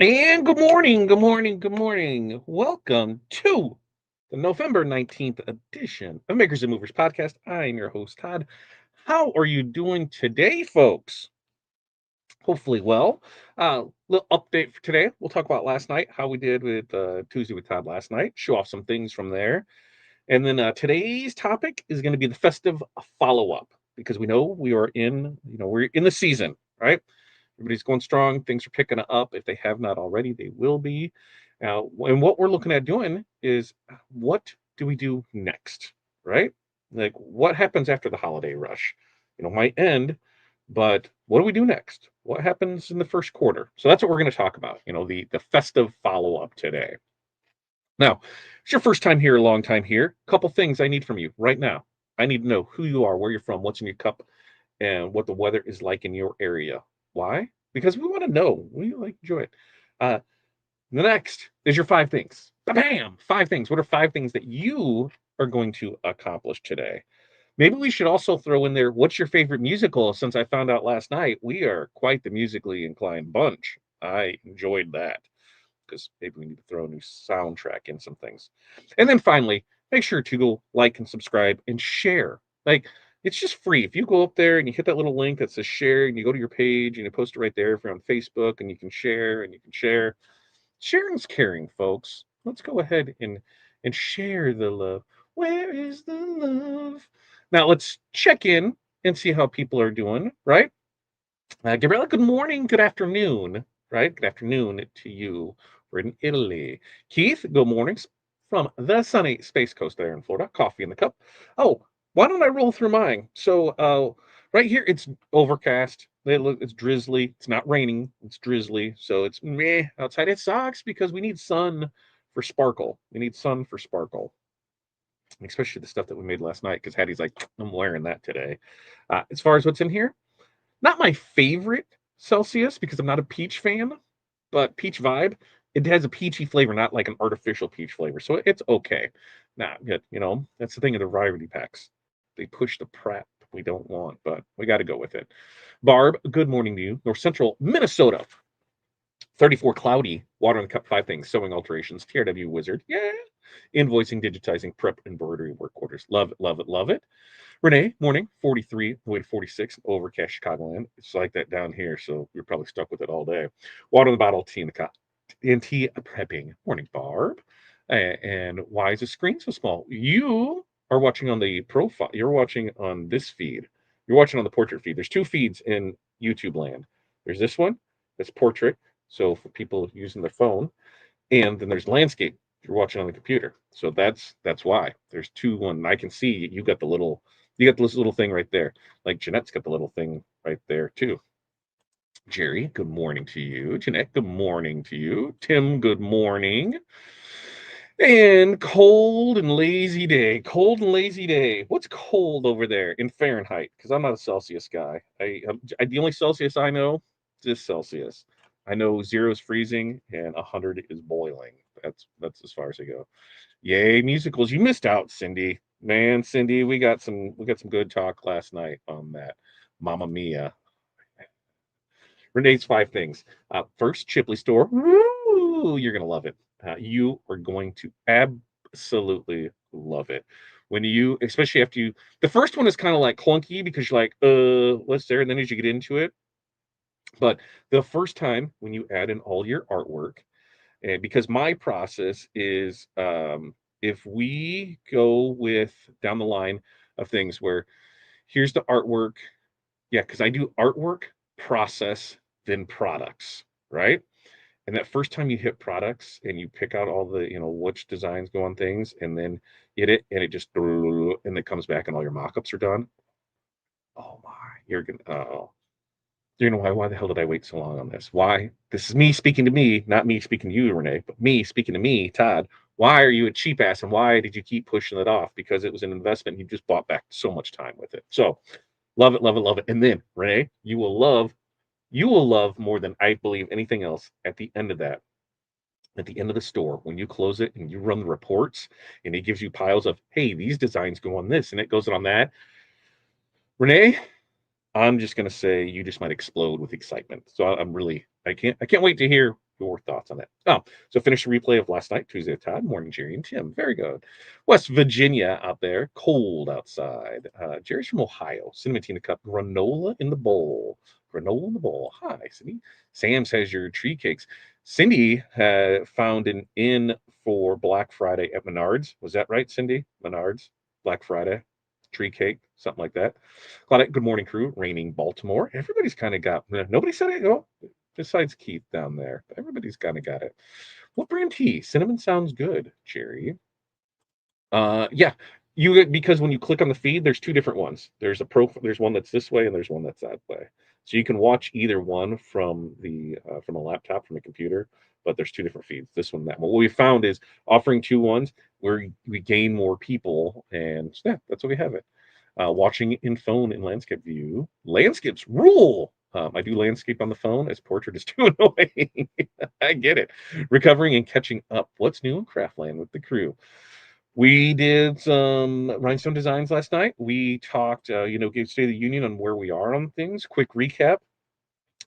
And good morning, good morning, good morning. Welcome to the November 19th edition of Makers and Movers podcast. I'm your host, Todd. How are you doing today, folks? Hopefully, well. Little update for today. We'll talk about last night, how we did with Tuesday with Todd last night, show off some things from there. And then today's topic is going to be the festive follow up because we know we are we're in the season, right? Everybody's going strong. Things are picking up. If they have not already, they will be. Now, and what we're looking at doing is what do we do next, right? Like what happens after the holiday rush? Might end, but what do we do next? What happens in the first quarter? So that's what we're going to talk about. The festive follow up today. Now, it's your first time here, a long time here. Couple things I need from you right now. I need to know who you are, where you're from, what's in your cup, and what the weather is like in your area. Why? Because we want to know. We like enjoy it. Uh, the next is your five things. Bam! Five things. What are five things that you are going to accomplish today? Maybe we should also throw in there, what's your favorite musical? Since I found out last night, we are quite the musically inclined bunch. I enjoyed that because maybe we need to throw a new soundtrack in some things. And then finally, make sure to go like and subscribe and share. Like it's just free. If you go up there and you hit that little link that says share and you go to your page and you post it right there if you're on Facebook and you can share and you can share. Sharing's caring, folks. Let's go ahead and share the love. Where is the love? Now let's check in and see how people are doing, right? Gabriella, good morning, good afternoon, right? Good afternoon to you. We're in Italy. Keith, good mornings from the sunny Space Coast there in Florida. Coffee in the cup. Oh, why don't I roll through mine? So, right here, it's overcast. It's drizzly. It's not raining. It's drizzly. So it's meh outside. It sucks because we need sun for sparkle. We need sun for sparkle, especially the stuff that we made last night because Hattie's like, I'm wearing that today. As far as what's in here, not my favorite Celsius because I'm not a peach fan, but peach vibe. It has a peachy flavor, not like an artificial peach flavor. So it's okay. Nah, that's the thing of the variety packs. They push the prep we don't want, but we got to go with it. Barb, good morning to you. North Central Minnesota. 34 cloudy, water in the cup, five things, sewing alterations, TRW wizard, yeah. Invoicing, digitizing, prep, embroidery, work orders. Love it, love it, love it. Renee, morning, 43, the way to 46, overcast Chicagoland. It's like that down here, so you're probably stuck with it all day. Water in the bottle, tea in the cup. And tea prepping. Morning, Barb. And why is the screen so small? You are watching on the profile. You're watching on this feed. You're watching on the portrait feed. There's two feeds in YouTube land. There's this one, that's portrait. So for people using their phone, and then there's landscape. You're watching on the computer, so that's why there's two. One I can see you got this little thing right there. Like Jeanette's got the little thing right there too. Jerry, good morning to you. Jeanette, good morning to you. Tim, good morning. And cold and lazy day. Cold and lazy day. What's cold over there in Fahrenheit? Because I'm not a Celsius guy. The only Celsius I know is Celsius. I know zero is freezing and 100 is boiling. That's as far as I go. Yay, musicals! You missed out, Cindy. Man, Cindy, we got some good talk last night on that. Mamma Mia. Renee's five things. First, Chipley store. Woo! You're gonna love it. You are going to absolutely love it. When you, especially after you, the first one is kind of like clunky because you're like, what's there? And then as you get into it, but the first time when you add in all your artwork, and because my process is, if we go with down the line of things where here's the artwork, yeah, because I do artwork, process, then products, right? And that first time you hit products and you pick out all the, which designs go on things, and then hit it, and it just and it comes back, and all your mock-ups are done. Oh my, you're gonna why the hell did I wait so long on this? Why? This is me speaking to me, not me speaking to you, Renee, but me speaking to me, Todd. Why are you a cheap ass, and why did you keep pushing it off? Because it was an investment. You just bought back so much time with it. So love it, love it, love it. And then Renee, you will love more than I believe anything else at the end of that. At the end of the store, when you close it and you run the reports, and it gives you piles of, hey, these designs go on this, and it goes on that. Renee, I'm just gonna say you just might explode with excitement. So I'm really, I can't wait to hear your thoughts on that. Oh, so finish the replay of last night, Tuesday with Todd, morning, Jerry and Tim. Very good. West Virginia out there, cold outside. Jerry's from Ohio. Cinnamon tea in the cup, granola in the bowl. Granola in the bowl. Hi, Cindy. Sam says your tree cakes. Cindy found an inn for Black Friday at Menards. Was that right, Cindy? Menards, Black Friday, tree cake, something like that. Claudette, good morning, crew. Raining Baltimore. Everybody's kind of got. Nobody said it. Oh, besides Keith down there. Everybody's kind of got it. What brand tea? Cinnamon sounds good, Jerry. Yeah, because when you click on the feed, there's two different ones. There's one that's this way and there's one that's that way. So you can watch either one from a laptop, from a computer, but there's two different feeds. This one, that one. What we found is offering two ones where we gain more people, and yeah, that's what we have it. Watching in phone in landscape view. Landscapes rule. I do landscape on the phone as portrait is too annoying. I get it. Recovering and catching up. What's new in Craftland with the crew? We did some rhinestone designs last night. We talked, gave State of the Union on where we are on things. Quick recap.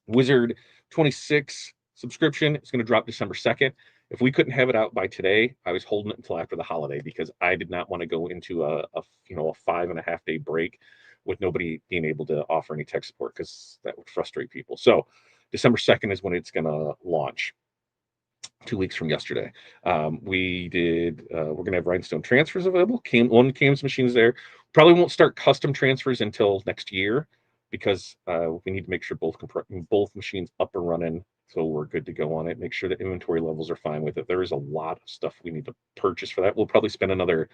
Wizard 26 subscription is going to drop December 2nd. If we couldn't have it out by today, I was holding it until after the holiday because I did not want to go into a 5.5 day break with nobody being able to offer any tech support because that would frustrate people. So December 2nd is when it's going to launch. 2 weeks from yesterday. We're going to have Rhinestone transfers available. One CAMS machine is there. Probably won't start custom transfers until next year because we need to make sure both machines up and running so we're good to go on it. Make sure that inventory levels are fine with it. There is a lot of stuff we need to purchase for that. We'll probably spend another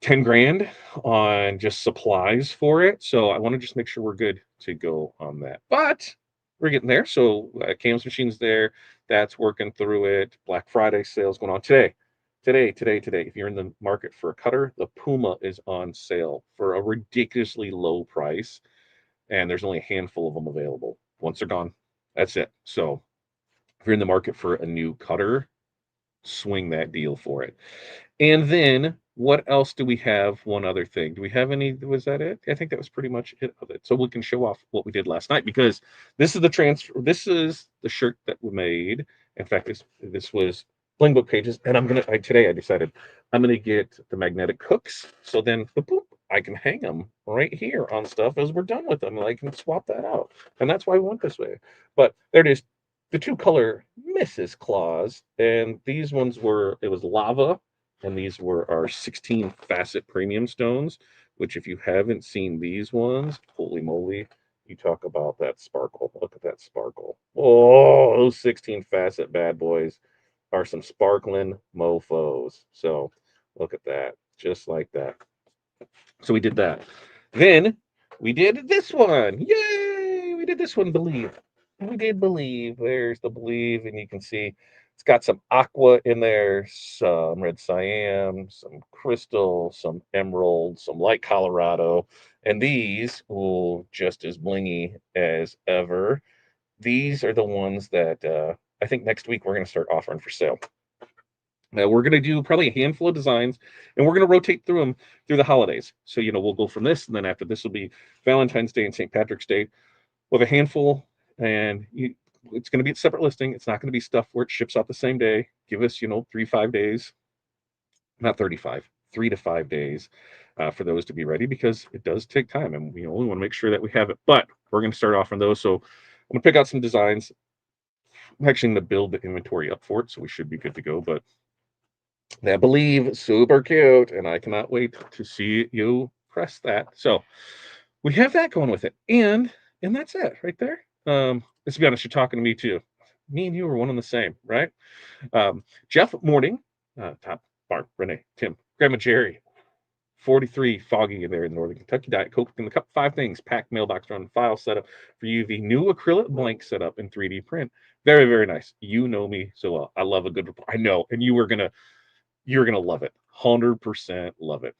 10 grand on just supplies for it. So I want to just make sure we're good to go on that. But we're getting there. So CAMS machine's there. That's working through it. Black Friday sales going on today. If you're in the market for a cutter, the Puma is on sale for a ridiculously low price. And there's only a handful of them available. Once they're gone, that's it. So if you're in the market for a new cutter, swing that deal for it. And then what else do we have? One other thing. Do we have any? Was that it? I think that was pretty much it of it. So we can show off what we did last night because this is the transfer. This is the shirt that we made. In fact, this was Bling Book pages, and today I decided I'm gonna get the magnetic hooks. So then boop, I can hang them right here on stuff as we're done with them, and I can swap that out. And that's why we went this way. But there it is. The two color Mrs. Claus, and these ones it was lava, and these were our 16 facet premium stones, which if you haven't seen these ones, holy moly, you talk about that sparkle. Look at that sparkle. Oh, those 16 facet bad boys are some sparkling mofos. So look at that, just like that. So we did that. Then we did this one. Yay! We did this one, Believe. We did Believe. There's the Believe, and you can see it's got some aqua in there, some red cyan, some crystal, some emerald, some light Colorado, and these, just as blingy as ever. These are the ones that I think next week we're going to start offering for sale. Now we're going to do probably a handful of designs, and we're going to rotate through them through the holidays. So, we'll go from this, and then after this will be Valentine's Day and St. Patrick's Day. We'll have a handful, and it's going to be a separate listing. It's not going to be stuff where it ships out the same day. Give us, 3-5 days, not 35, 3 to 5 days for those to be ready because it does take time, and we only want to make sure that we have it. But we're going to start off on those. So I'm going to pick out some designs. I'm actually going to build the inventory up for it, so we should be good to go. But I believe super cute, and I cannot wait to see you press that. So we have that going with it, and that's it right there. Let's be honest, you're talking to me too. Me and you are one and the same, right? Jeff Morning, Top Barb, Renee, Tim, Grandma Jerry, 43 foggy in there in Northern Kentucky. Diet Coke in the cup. 5 things. Packed mailbox run file setup for you. The new acrylic blank setup in 3D print. Very, very nice. You know me so well. I love a good report. I know, and you're gonna love it. 100% love it.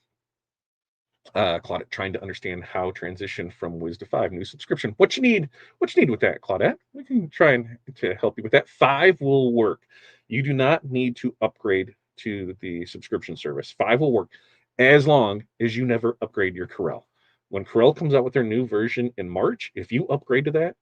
Claudette trying to understand how transition from Wiz to 5 new subscription. What you need with that, Claudette? We can try to help you with that. 5 will work. You do not need to upgrade to the subscription service. 5 will work as long as you never upgrade your Corel. When Corel comes out with their new version in March, if you upgrade to that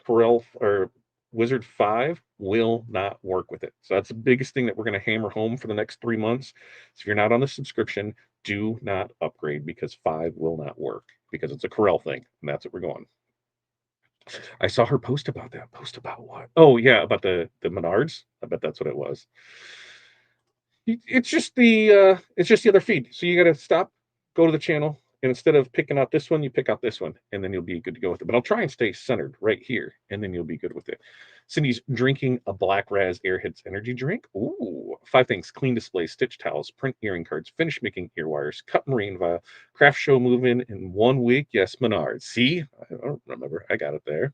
Corel or Wizard 5, will not work with it. So that's the biggest thing that we're going to hammer home for the next 3 months. So if you're not on the subscription, do not upgrade because 5 will not work because it's a Corel thing. And that's what we're going. I saw her post about that. Post about what? Oh yeah, about the Menards. I bet that's what it was. It's just the other feed. So you got to stop, go to the channel, and instead of picking out this one, you pick out this one, and then you'll be good to go with it. But I'll try and stay centered right here, and then you'll be good with it. Cindy's drinking a Black Raz Airheads energy drink. Ooh, 5 things: clean displays, stitch towels, print earring cards, finish making ear wires, cut marine vial, craft show move in 1 week. Yes, Menards. See, I don't remember. I got it there.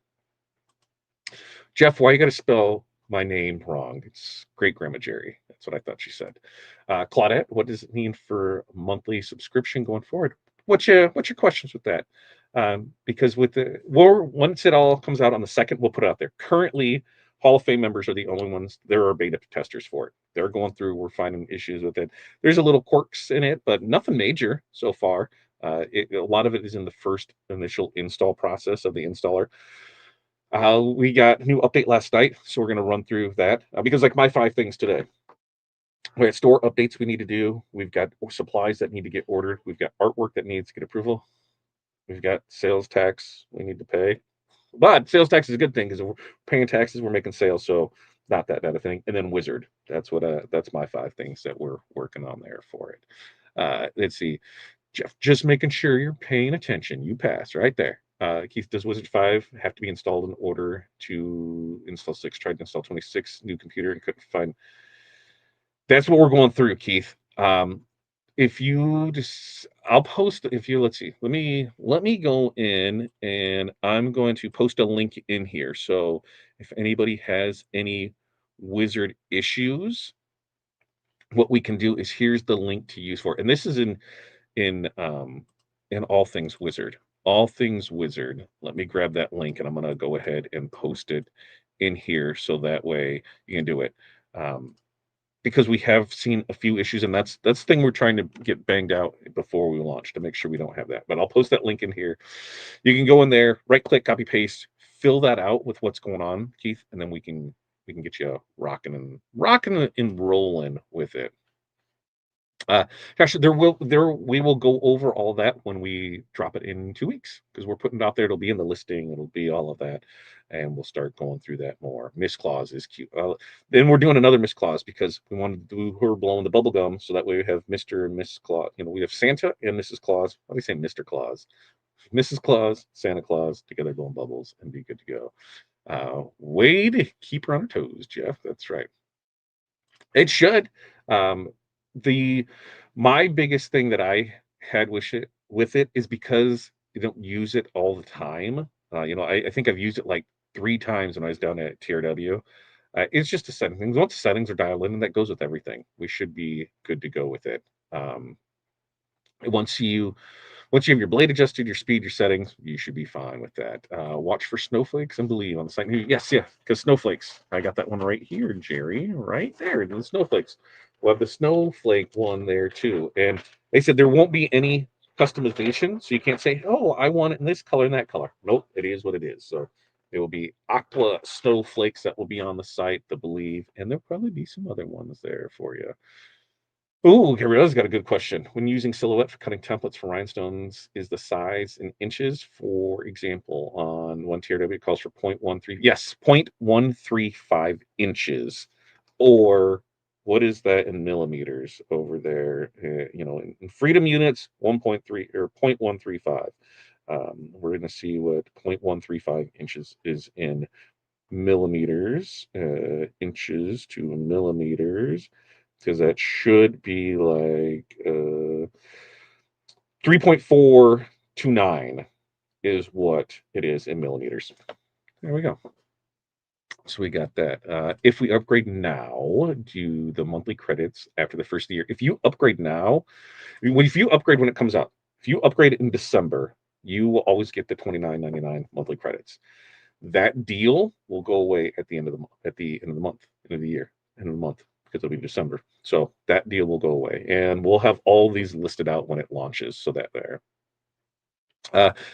Jeff, why you got to spell my name wrong? It's great grandma Jerry. That's what I thought she said. Claudette, what does it mean for monthly subscription going forward? What's your questions with that? Because with the once it all comes out on the second, we'll put it out there. Currently, Hall of Fame members are the only ones. There are beta testers for it. They're going through. We're finding issues with it. There's a little quirks in it, but nothing major so far. A lot of it is in the first initial install process of the installer. We got a new update last night, so we're going to run through that because, like, my 5 things today, we got store updates we need to do. We've got supplies that need to get ordered. We've got artwork that needs to get approval. We've got sales tax we need to pay. But sales tax is a good thing because we're paying taxes, we're making sales, so not that bad a thing. And then Wizard, that's my 5 things that we're working on there for it. Let's see. Jeff, just making sure you're paying attention. You pass right there. Keith, does Wizard 5 have to be installed in order to install 6? Tried to install 26, new computer, and couldn't find. That's what we're going through, Keith. If you just, I'll post. If you let's see, let me go in, and I'm going to post a link in here. So if anybody has any Wizard issues, what we can do is here's the link to use for it. And this is in all things Wizard. All things Wizard. Let me grab that link, and I'm gonna go ahead and post it in here so that way you can do it. Um, because we have seen a few issues, and that's the thing we're trying to get banged out before we launch to make sure we don't have that. But I'll post that link in here. You can go in there, right click, copy paste, fill that out with what's going on, Keith, and then we can get you rocking and rolling with it. Uh, Gosh, we will go over all that when we drop it in 2 weeks because we're putting it out there. It'll be in the listing. It'll be all of that, and we'll start going through that more. Miss Claus is cute. Then we're doing another Miss Claus because we wanted to do her blowing the bubble gum, so that way we have Mr. and Miss Claus. We have Santa and Mrs. Claus. Let me say Mr. Claus, Mrs. Claus, Santa Claus together blowing bubbles and be good to go. Way to keep her on her toes, Jeff. That's right. It should. Um, the My biggest thing that I had with it is because you don't use it all the time. I think I've used it like 3 times when I was down at TRW. It's just a setting things. Once the settings are dialed in, and that goes with everything, we should be good to go with it. Um, once you once you have your blade adjusted, your speed, your settings, you should be fine with that. Watch for snowflakes and believe on the site. Yes, yeah, because snowflakes. I got that one right here, Jerry. Right there, the snowflakes. We'll have the snowflake one there too. And they said there won't be any customization, so you can't say, "Oh, I want it in this color and that color." Nope, it is what it is. So there will be aqua snowflakes that will be on the site, the believe, and there'll probably be some other ones there for you. Oh, Gabriela's got a good question. When using silhouette for cutting templates for rhinestones, is the size in inches? For example, on one TRW, it calls for 0.13. Yes, 0.135 inches. Or what is that in millimeters over there? In freedom units, 1.3 or 0.135. We're going to see what 0.135 inches is in millimeters, inches to millimeters, because that should be like 3.429 is what it is in millimeters. There we go. So we got that. If we upgrade now, do the monthly credits after the first year. If you upgrade now, if you upgrade when it comes out, if you upgrade it in December, you will always get the $29.99 monthly credits. That deal will go away at the end of the month, at the end of the month, end of the year, end of the month, because it'll be December. So that deal will go away, and we'll have all these listed out when it launches, so that there.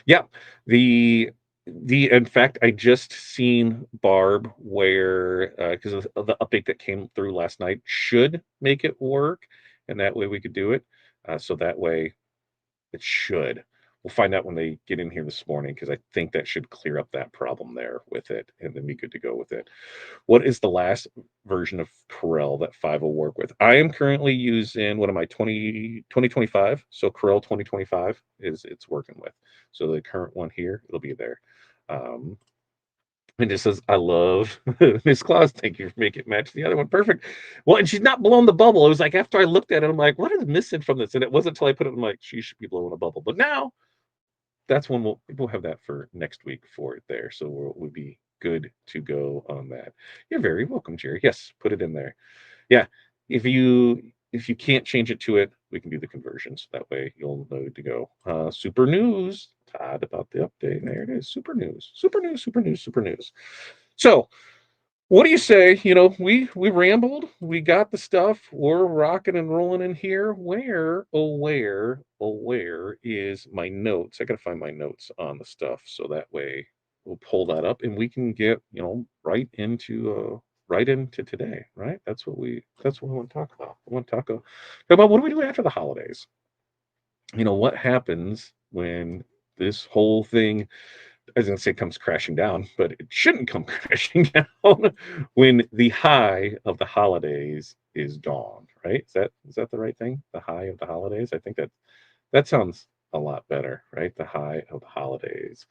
Yeah, the In fact, I just seen Barb where, because of the update that came through last night should make it work, and that way we could do it. So that way it should. We'll find out when they get in here this morning because I think that should clear up that problem there with it, and then be good to go with it. What is the last version of Corel that 5 will work with? I am currently using, what am I, 2025. So Corel 2025 is it's working with. So the current one here, it'll be there. Um, and it says, I love Miss Claus. Thank you for making it match the other one. Perfect. Well, and she's not blowing the bubble. It was like after I looked at it, I'm like, what is missing from this? And it wasn't until I put it, I'm like, she should be blowing a bubble. But now that's when we'll have that for next week for it there. So we'll be good to go on that. You're very welcome, Jerry. Yes, put it in there. Yeah. If you can't change it to it, we can do the conversions. That way you'll know to go. Super news, Todd, about the update. There it is. Super news. Super news, super news, super news. So what do you say? We rambled, we got the stuff, we're rocking and rolling in here. Where is my notes? I gotta find my notes on the stuff so that way we'll pull that up and we can get, right into today, right? That's what we want to talk about. We want to talk about what do we do after the holidays? What happens when this whole thing, I was going to say comes crashing down, but it shouldn't come crashing down when the high of the holidays is gone, right? Is that the right thing? The high of the holidays? I think that sounds a lot better, right? The high of the holidays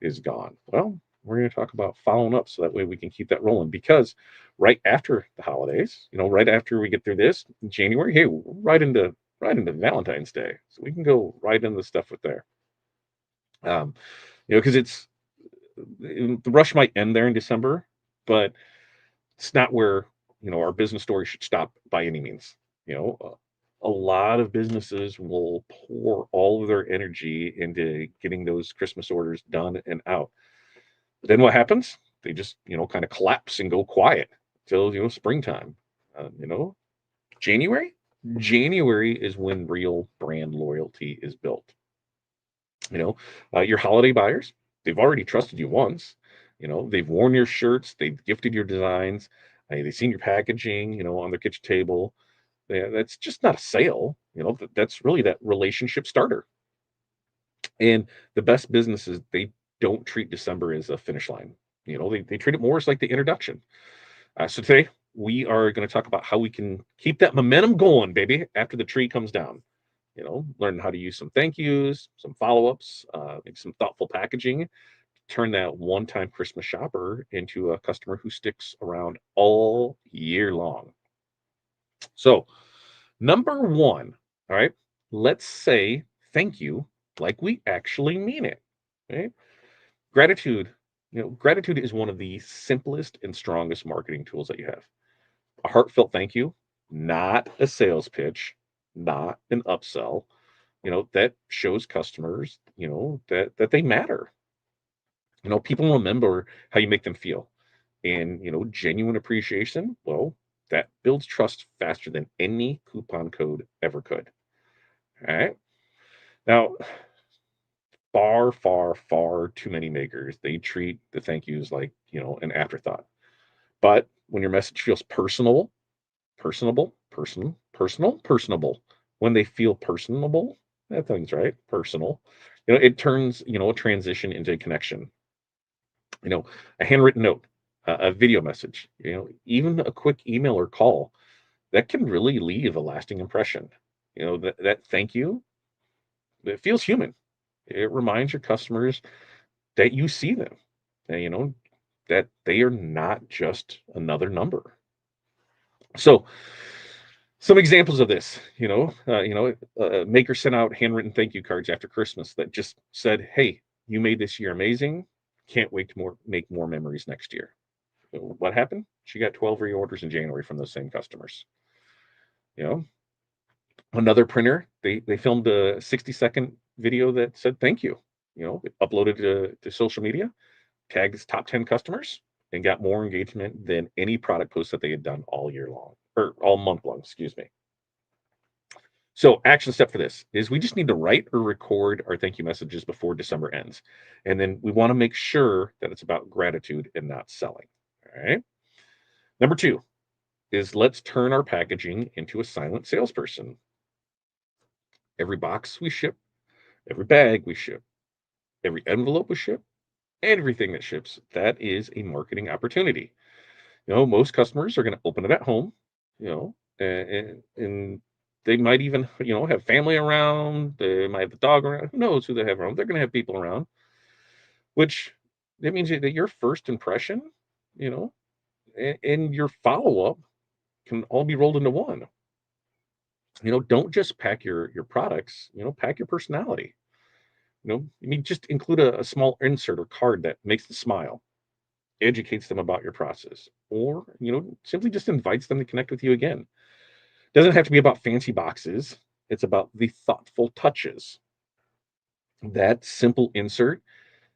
is gone. Well, we're going to talk about following up so that way we can keep that rolling because right after the holidays, right after we get through this January, hey, right into Valentine's Day. So we can go right into the stuff with there. Because the rush might end there in December, but it's not where our business story should stop by any means. A lot of businesses will pour all of their energy into getting those Christmas orders done and out. But then what happens? They just kind of collapse and go quiet till springtime. January. January is when real brand loyalty is built. Your holiday buyers, they've already trusted you once. They've worn your shirts, they've gifted your designs, they've seen your packaging, on their kitchen table. Yeah, that's just not a sale. That's really that relationship starter. And the best businesses, they don't treat December as a finish line. They treat it more as like the introduction. So today we are going to talk about how we can keep that momentum going, baby, after the tree comes down. Learn how to use some thank yous, some follow-ups, maybe some thoughtful packaging, turn that one-time Christmas shopper into a customer who sticks around all year long. So, number one, all right, let's say thank you like we actually mean it. Okay? Gratitude, gratitude is one of the simplest and strongest marketing tools that you have. A heartfelt thank you, not a sales pitch, not an upsell, that shows customers, that they matter. People remember how you make them feel. And, genuine appreciation, well, that builds trust faster than any coupon code ever could. All right. Now, far, far, far too many makers, they treat the thank yous like, an afterthought. But when your message feels personable, when they feel personable, that thing's right, personal, it turns, a transition into a connection. A handwritten note, a video message, even a quick email or call that can really leave a lasting impression. That thank you, it feels human. It reminds your customers that you see them, and, that they are not just another number. So, some examples of this, maker sent out handwritten thank you cards after Christmas that just said, "Hey, you made this year amazing. Can't wait to make more memories next year." What happened? She got 12 reorders in January from those same customers. You know, Another printer, they filmed a 60-second video that said thank you. Uploaded to social media, tagged its top 10 customers, and got more engagement than any product post that they had done all year long or all month long. Excuse me. So, action step for this is we just need to write or record our thank you messages before December ends. And then we want to make sure that it's about gratitude and not selling. All right. Number two is let's turn our packaging into a silent salesperson. Every box we ship, every bag we ship, every envelope we ship, everything that ships, that is a marketing opportunity. Most customers are going to open it at home, and they might even, have family around. They might have the dog around. Who knows who they have around? They're going to have people around, which that means that your first impression, you know, and your follow up can all be rolled into one. Don't just pack your products. Pack your personality. I mean, just include a small insert or card that makes them smile, educates them about your process, or simply just invites them to connect with you again. Doesn't have to be about fancy boxes. It's about the thoughtful touches. That simple insert,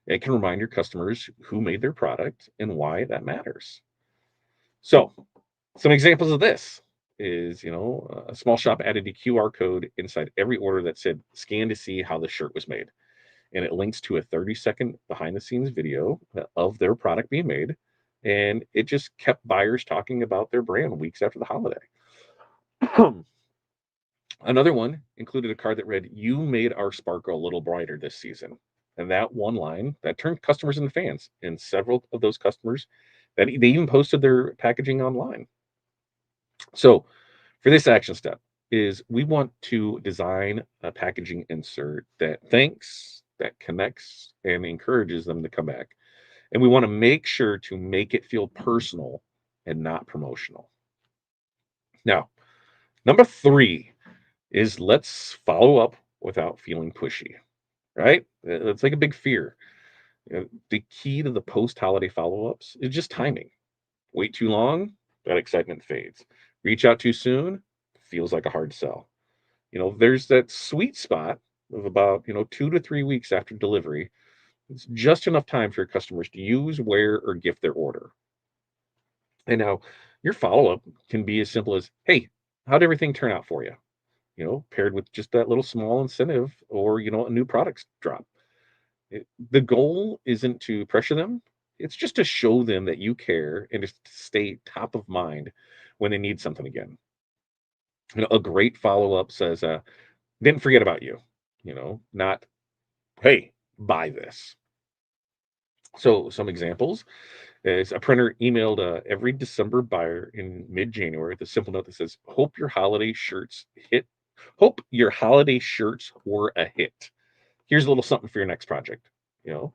it can remind your customers who made their product and why that matters. So, some examples of this is, a small shop added a QR code inside every order that said scan to see how the shirt was made. And it links to a 30-second behind the scenes video of their product being made. And it just kept buyers talking about their brand weeks after the holiday. Another one included a card that read, "You made our sparkle a little brighter this season." And that one line that turned customers into fans. And several of those customers that they even posted their packaging online. So for this action step is we want to design a packaging insert that thanks, that connects, and encourages them to come back. And we want to make sure to make it feel personal and not promotional. Now, number three is let's follow up without feeling pushy, right? It's like a big fear. The key to the post holiday follow ups is just timing. Wait too long, that excitement fades. Reach out too soon, feels like a hard sell. There's that sweet spot of about, 2 to 3 weeks after delivery. It's just enough time for your customers to use, wear, or gift their order. And now your follow up can be as simple as, "Hey, how'd everything turn out for you?" Paired with just that little small incentive or, a new products drop. The goal isn't to pressure them. It's just to show them that you care and just to stay top of mind when they need something again. A great follow up says, "Didn't forget about you." Not, "Hey, buy this." So some examples is a printer emailed every December buyer in mid-January with a simple note that says, Hope your holiday shirts were a hit. Here's a little something for your next project." You know,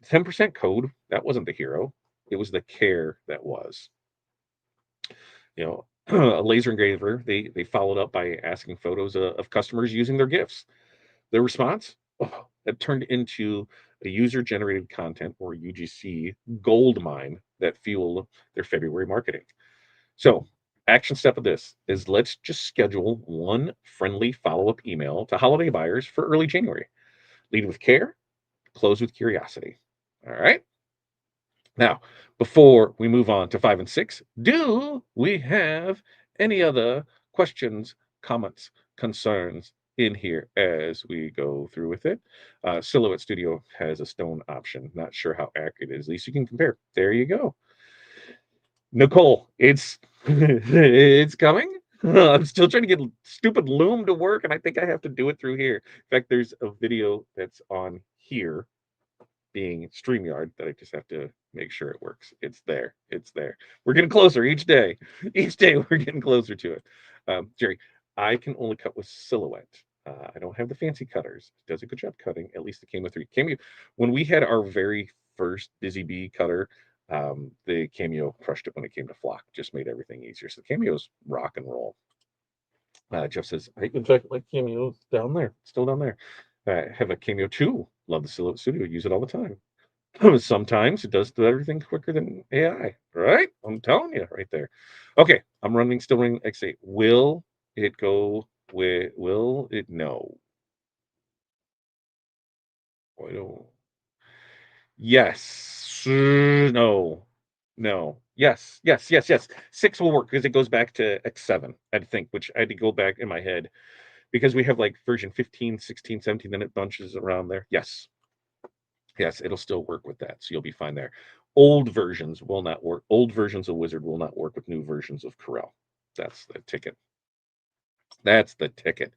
10% code, that wasn't the hero. It was the care that was. A laser engraver, they followed up by asking photos of customers using their gifts. The response, that turned into a user-generated content or UGC gold mine that fueled their February marketing. So, action step of this is let's just schedule one friendly follow-up email to holiday buyers for early January. Lead with care, close with curiosity. All right. Now, before we move on to 5 and 6, do we have any other questions, comments, concerns in here as we go through with it? Silhouette Studio has a stone option. Not sure how accurate it is. At least you can compare. There you go. Nicole, it's it's coming. I'm still trying to get stupid Loom to work, and I think I have to do it through here. In fact, there's a video that's on here being StreamYard that I just have to make sure it works. It's there. It's there. We're getting closer each day. Each day we're getting closer to it. Jerry, I can only cut with Silhouette. I don't have the fancy cutters. It does a good job cutting. At least the Cameo 3. Cameo, when we had our very first Busy Bee cutter, the Cameo crushed it when it came to flock. Just made everything easier. So the Cameo's rock and roll. Jeff says, in fact, my Cameo's down there, still down there. I have a Cameo 2. Love the Silhouette Studio. Use it all the time. Sometimes it does everything quicker than AI, right? I'm telling you right there. Okay, I'm still running X8. Will it go will it? No. I don't. Yes. No. No. Yes. Yes. Yes. Yes. 6 will work because it goes back to X7, I think, which I had to go back in my head because we have like version 15, 16, 17, then it bunches around there. Yes. Yes, it'll still work with that. So you'll be fine there. Old versions will not work. Old versions of Wizard will not work with new versions of Corel. That's the ticket. That's the ticket.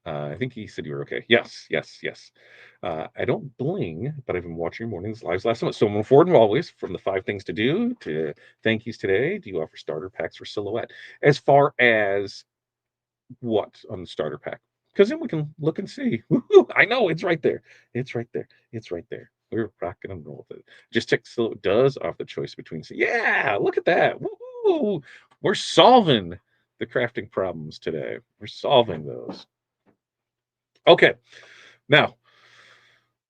I think he said you were okay. Yes, yes, yes. I don't bling, but I've been watching your mornings lives last month. So moving forward and always, from the 5 things to do to thank yous today, do you offer starter packs for Silhouette? As far as what on the starter pack? Because then we can look and see. Woo-hoo, I know it's right there. It's right there. It's right there. We're rocking and roll with it. Just check Silhouette does offer the choice between. Yeah, look at that. Woo-hoo. We're solving the crafting problems today. We're solving those. Okay, now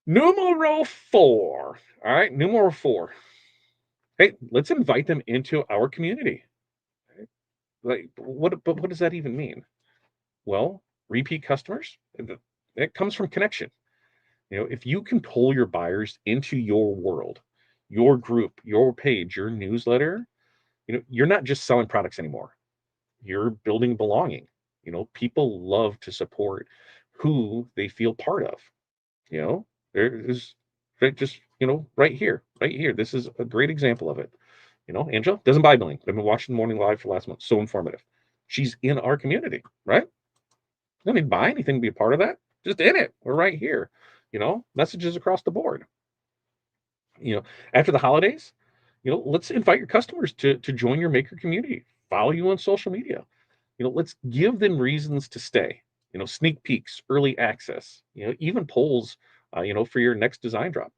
numero 4. All right, numero 4. Hey, let's invite them into our community. Like, but what does that even mean? Well, repeat customers. It comes from connection. If you can pull your buyers into your world, your group, your page, your newsletter, you're not just selling products anymore. You're building belonging. People love to support who they feel part of. There is just, right here, right here. This is a great example of it. Angela doesn't buy billing. I've been watching the morning live for last month. So informative. She's in our community, right? You don't need to buy anything to be a part of that. Just in it. We're right here. Messages across the board. After the holidays, let's invite your customers to join your maker community. Follow you on social media. Let's give them reasons to stay. Sneak peeks, early access. Even polls. For your next design drop.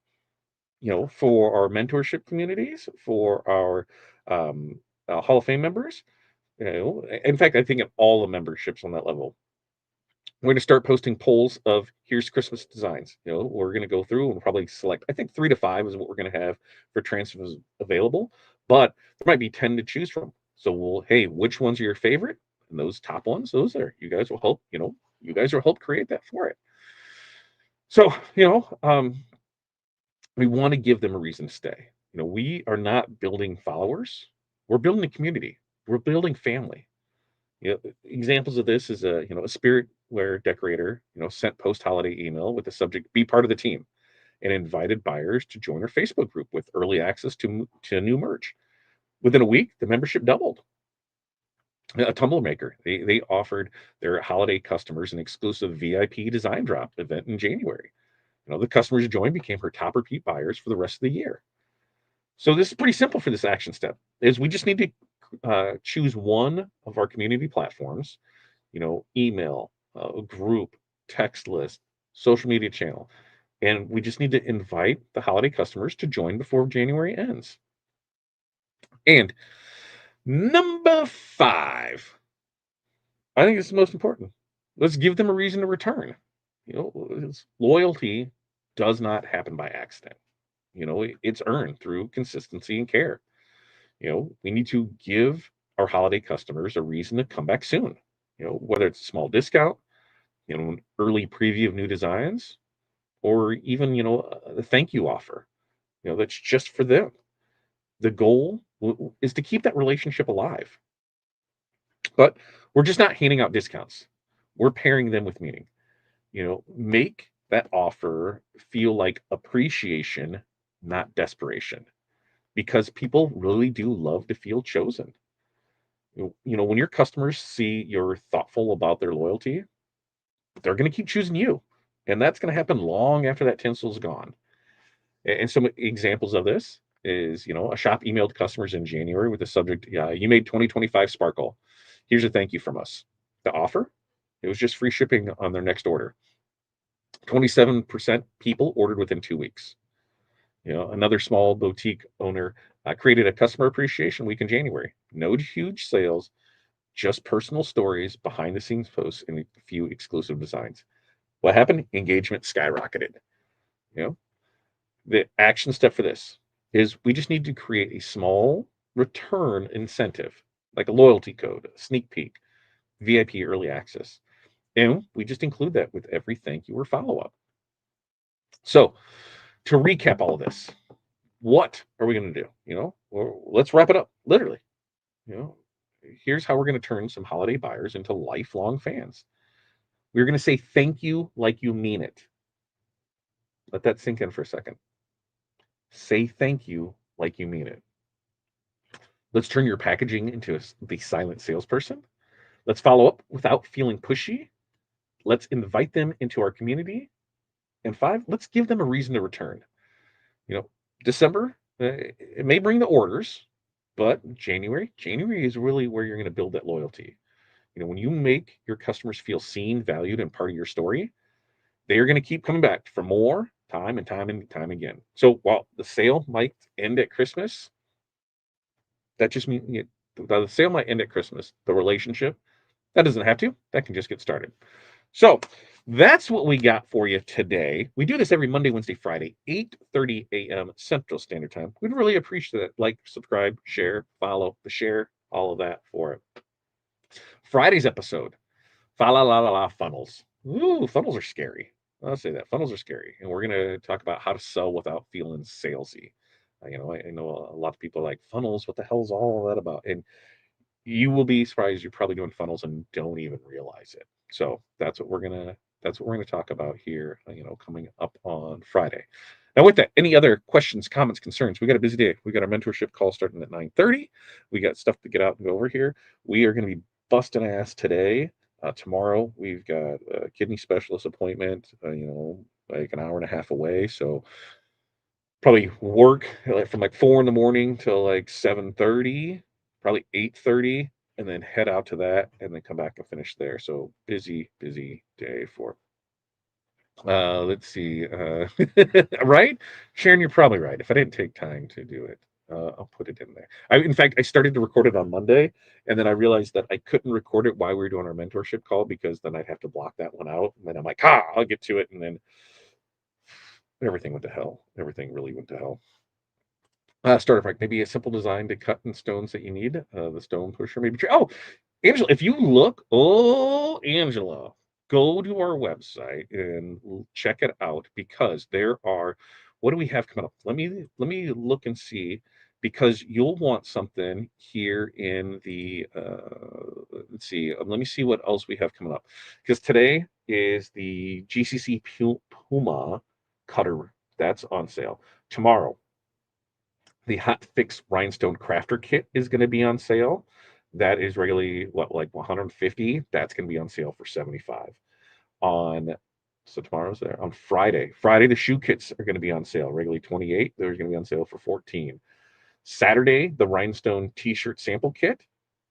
For our mentorship communities, for our Hall of Fame members. In fact, I think of all the memberships on that level. We're going to start posting polls of here's Christmas designs. We're going to go through and we'll probably select, I think 3 to 5 is what we're going to have for transfers available, but there might be 10 to choose from. So hey, which ones are your favorite? And those top ones, those are, you guys will help, you guys will help create that for it. So, we want to give them a reason to stay. We are not building followers. We're building a community. We're building family. Examples of this is a spiritware decorator, sent post-holiday email with the subject, be part of the team, and invited buyers to join our Facebook group with early access to new merch. Within a week, the membership doubled. A tumbler maker, they offered their holiday customers an exclusive VIP design drop event in January. The customers who joined became her top repeat buyers for the rest of the year. So this is pretty simple for this action step, is we just need to choose one of our community platforms, email, group, text list, social media channel. And we just need to invite the holiday customers to join before January ends. And number 5, I think it's the most important. Let's give them a reason to return. Loyalty does not happen by accident. It's earned through consistency and care. We need to give our holiday customers a reason to come back soon. Whether it's a small discount, an early preview of new designs, or even, a thank you offer, that's just for them. The goal is to keep that relationship alive. But we're just not handing out discounts. We're pairing them with meaning. Make that offer feel like appreciation, not desperation, because people really do love to feel chosen. When your customers see you're thoughtful about their loyalty, they're going to keep choosing you. And that's going to happen long after that tinsel's gone. And some examples of this is, a shop emailed customers in January with the subject, you made 2025 sparkle. Here's a thank you from us. The offer, it was just free shipping on their next order. 27% people ordered within 2 weeks. Another small boutique owner created a customer appreciation week in January. No huge sales, just personal stories, behind the scenes posts, and a few exclusive designs. What happened? Engagement skyrocketed. The action step for this is we just need to create a small return incentive, like a loyalty code, a sneak peek, VIP early access. And we just include that with every thank you or follow up. So to recap all of this, what are we going to do? Let's wrap it up. Literally, here's how we're going to turn some holiday buyers into lifelong fans. We're going to say thank you like you mean it. Let that sink in for a second. Say thank you like you mean it. Let's turn your packaging into the silent salesperson. Let's follow up without feeling pushy. Let's invite them into our community. And 5, let's give them a reason to return. You know, December, it may bring the orders, but January is really where you're going to build that loyalty. When you make your customers feel seen, valued, and part of your story, they are going to keep coming back for more time and time and time again. So while the sale might end at Christmas, that just means the sale might end at Christmas. The relationship, that doesn't have to. That can just get started. So that's what we got for you today. We do this every Monday, Wednesday, Friday, 8:30 a.m. Central Standard Time. We'd really appreciate it. Like, subscribe, share, follow, the share, all of that for it. Friday's episode, fa la la la la funnels. Ooh, funnels are scary. I'll say that funnels are scary, and we're gonna talk about how to sell without feeling salesy. I know a lot of people are like funnels. What the hell's all of that about? And you will be surprised. You're probably doing funnels and don't even realize it. So that's what we're gonna talk about here. Coming up on Friday. Now, with that, any other questions, comments, concerns? We got a busy day. We got our mentorship call starting at 9:30. We got stuff to get out and go over here. We are going to be busting ass today. Tomorrow we've got a kidney specialist appointment. Like an hour and a half away. So probably work from like 4 in the morning till like 7:30, probably 8:30, and then head out to that and then come back and finish there. So busy, busy day for let's see. Right? Sharon, you're probably right. If I didn't take time to do it, I'll put it in there. In fact, I started to record it on Monday, and then I realized that I couldn't record it while we were doing our mentorship call because then I'd have to block that one out. And then I'm like, I'll get to it. And then everything went to hell. Everything really went to hell. Starter pack, maybe a simple design to cut in stones that you need. The stone pusher, maybe. Oh, Angela, if you look, Angela, go to our website and check it out because there are. What do we have coming up? Let me look and see because you'll want something here in the. Let's see. Let me see what else we have coming up because today is the GCC Puma cutter that's on sale. Tomorrow the Hot Fix Rhinestone Crafter Kit is going to be on sale. That is regularly like 150. That's going to be on sale for 75. On so tomorrow's there on Friday. Friday the shoe kits are going to be on sale. Regularly 28. They're going to be on sale for 14. Saturday the Rhinestone T-shirt sample kit.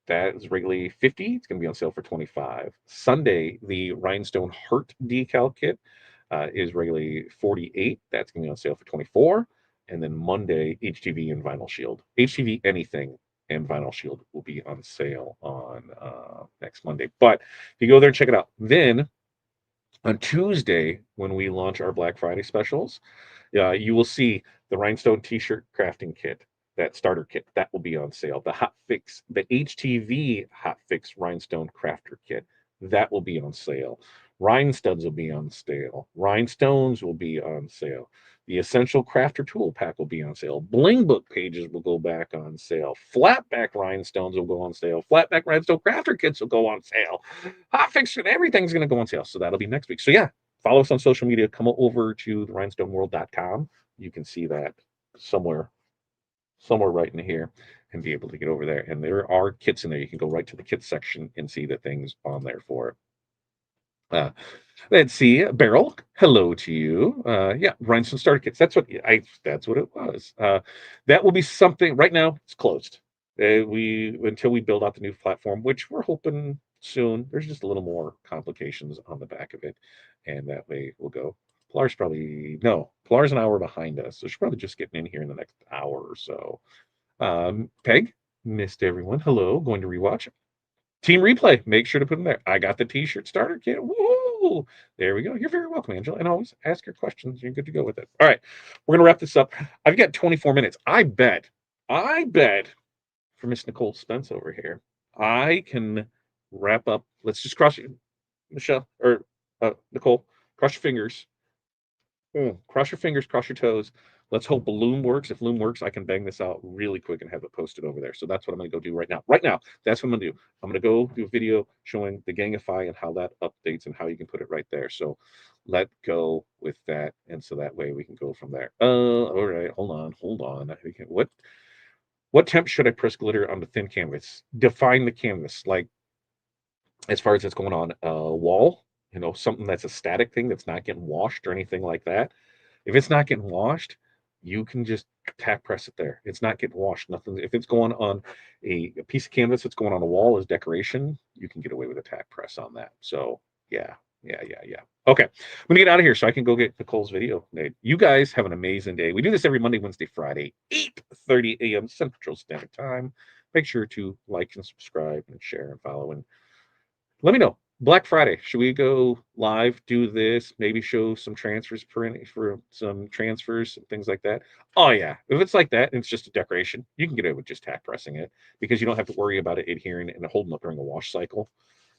That is regularly 50. It's going to be on sale for 25. Sunday the Rhinestone Heart decal kit is regularly 48. That's going to be on sale for 24. And then Monday, HTV and Vinyl Shield. HTV anything and Vinyl Shield will be on sale on next Monday. But if you go there and check it out, then on Tuesday, when we launch our Black Friday specials, you will see the Rhinestone T-shirt crafting kit, that starter kit, that will be on sale. The HTV Hot Fix Rhinestone Crafter Kit, that will be on sale. Rhinestuds will be on sale. Rhinestones will be on sale. The Essential Crafter Tool Pack will be on sale. Bling Book pages will go back on sale. Flatback Rhinestones will go on sale. Flatback Rhinestone Crafter Kits will go on sale. Hot Fix, everything's going to go on sale. So that'll be next week. So yeah, follow us on social media. Come over to the rhinestoneworld.com. You can see that somewhere right in here and be able to get over there. And there are kits in there. You can go right to the kits section and see the things on there for it. Let's see, Beryl. Hello to you. Yeah, Rhinestone starter kits. That's what it was. That will be something. Right now, it's closed. We until we build out the new platform, which we're hoping soon. There's just a little more complications on the back of it, and that way we'll go. Pilar's an hour behind us, so she's probably just getting in here in the next hour or so. Peg, missed everyone. Hello, going to rewatch. Team replay, make sure to put them there. I got the T-shirt starter kit. Woo! There we go. You're very welcome, Angela. And always ask your questions. You're good to go with it. All right, we're gonna wrap this up. I've got 24 minutes. I bet for Miss Nicole Spence over here, I can wrap up. Let's just cross you, Michelle or Nicole. Cross your fingers. Cross your fingers. Cross your toes. Let's hope Loom works. If Loom works, I can bang this out really quick and have it posted over there. So that's what I'm going to go do right now. Right now, that's what I'm going to do. I'm going to go do a video showing the Gangify and how that updates and how you can put it right there. So let go with that, and so that way we can go from there. All right, hold on. What temp should I press glitter on the thin canvas? Define the canvas, like as far as it's going on a wall, something that's a static thing that's not getting washed or anything like that. If it's not getting washed, you can just tack press it there. It's not getting washed. Nothing. If it's going on a piece of canvas that's going on a wall as decoration, you can get away with a tack press on that. So yeah, yeah. Okay, I'm gonna get out of here so I can go get Nicole's video made. You guys have an amazing day. We do this every Monday, Wednesday, Friday, 8:30 a.m. Central Standard Time. Make sure to like and subscribe and share and follow, and let me know. Black Friday, should we go live, do this, maybe show some transfers for some transfers and things like that? Oh yeah, if it's like that and it's just a decoration, you can get away with just tack pressing it because you don't have to worry about it adhering and holding up during a wash cycle.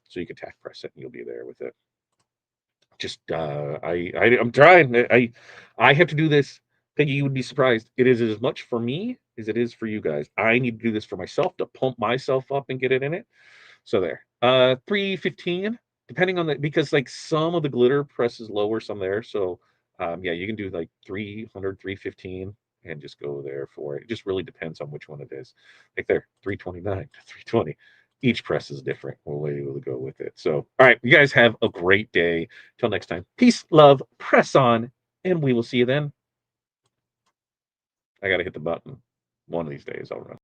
So you can tack press it and you'll be there with it. Just I'm trying. I have to do this. Peggy, you would be surprised. It is as much for me as it is for you guys. I need to do this for myself to pump myself up and get it in it. So there. 315, depending on the, because like some of the glitter presses lower, some there. So yeah, you can do like 300, 315 and just go there for it. It just really depends on which one it is. Like there, 329 to 320. Each press is different. We'll be able to go with it. So, all right, you guys have a great day. Till next time, peace, love, press on, and we will see you then. I got to hit the button. One of these days, I'll run.